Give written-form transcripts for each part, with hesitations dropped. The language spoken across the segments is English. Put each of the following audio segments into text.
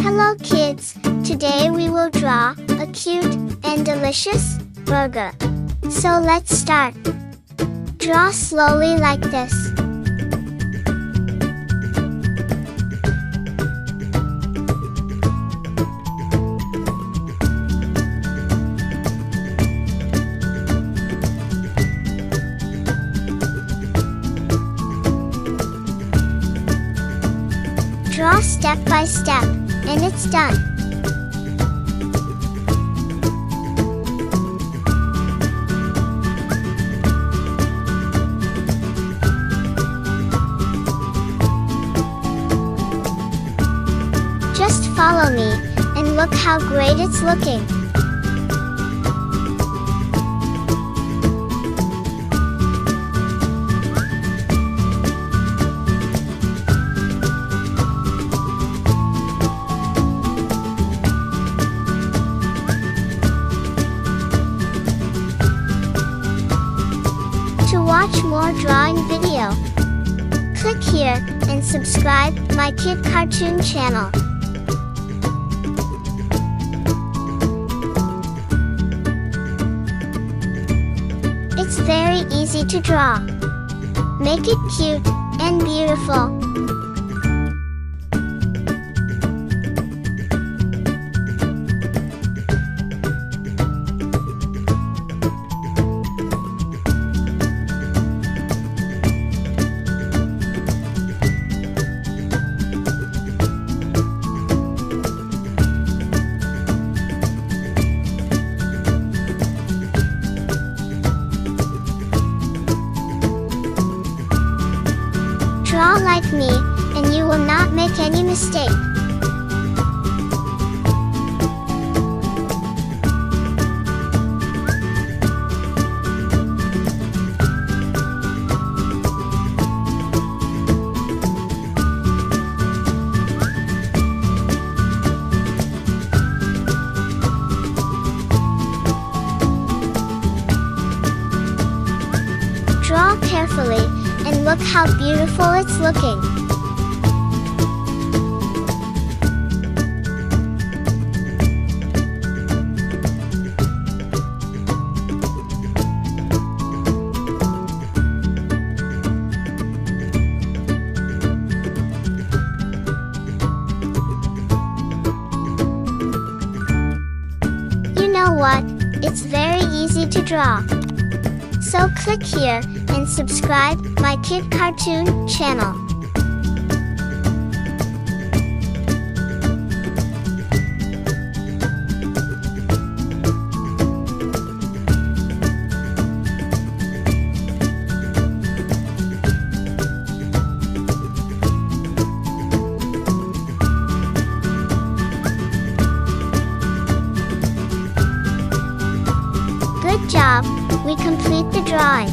Hello kids, today we will draw a cute and delicious burger. So let's start. Draw slowly like this. Draw step by step, and it's done. Just follow me, and look how great it's looking. To watch more drawing video, click here and subscribe my Kid Cartoon channel. It's very easy to draw. Make it cute and beautiful. Draw like me, and you will not make any mistake. Draw carefully, and look how beautiful it's looking. You know what? It's very easy to draw. So click here and subscribe my Kid Cartoon channel. Good job, we complete the drawing.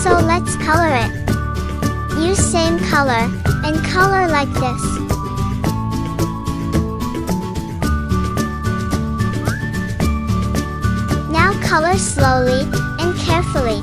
So let's color it. Use same color, and color like this. Now color slowly and carefully.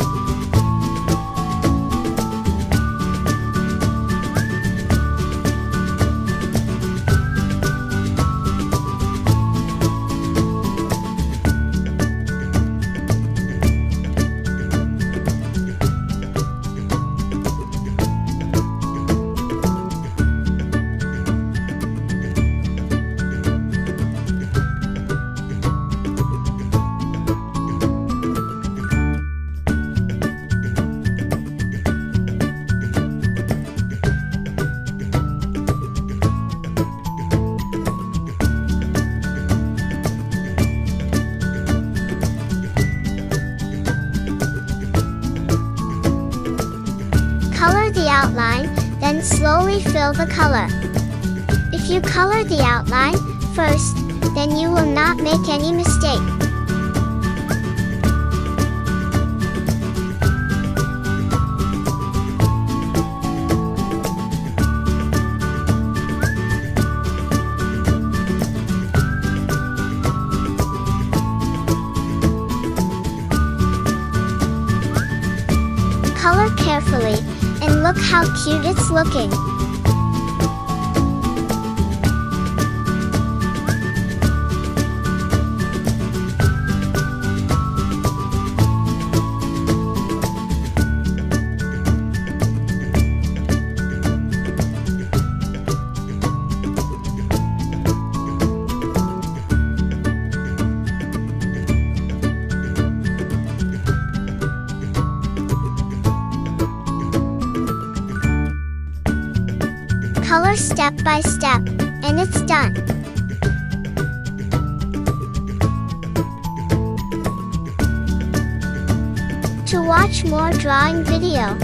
Color the outline, then slowly fill the color. If you color the outline first, then you will not make any mistake. Color carefully, and look how cute it's looking. Follow step by step, and it's done. To watch more drawing video,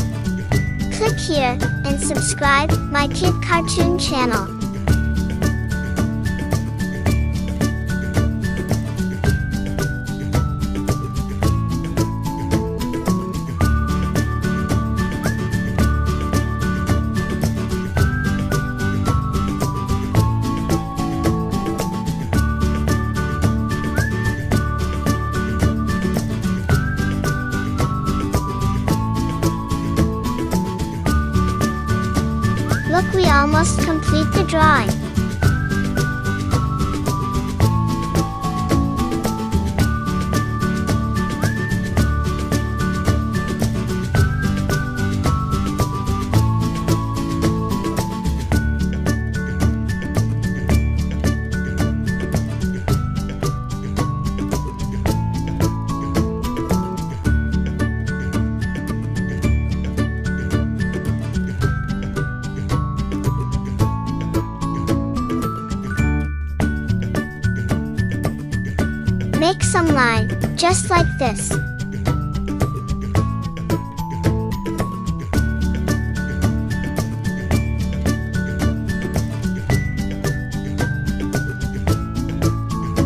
click here and subscribe my Kid Cartoon channel. Look, we almost complete the drawing. Make some line, just like this.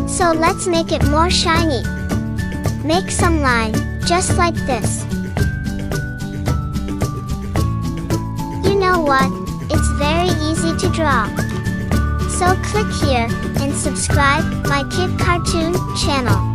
So let's make it more shiny. Make some line, just like this. You know what? It's very easy to draw. So click here and subscribe my Kid Cartoon channel.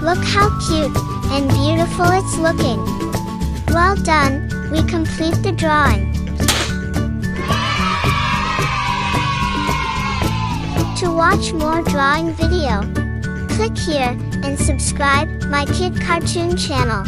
Look how cute and beautiful it's looking. Well done, we complete the drawing. To watch more drawing video, click here and subscribe my Kid Cartoon channel.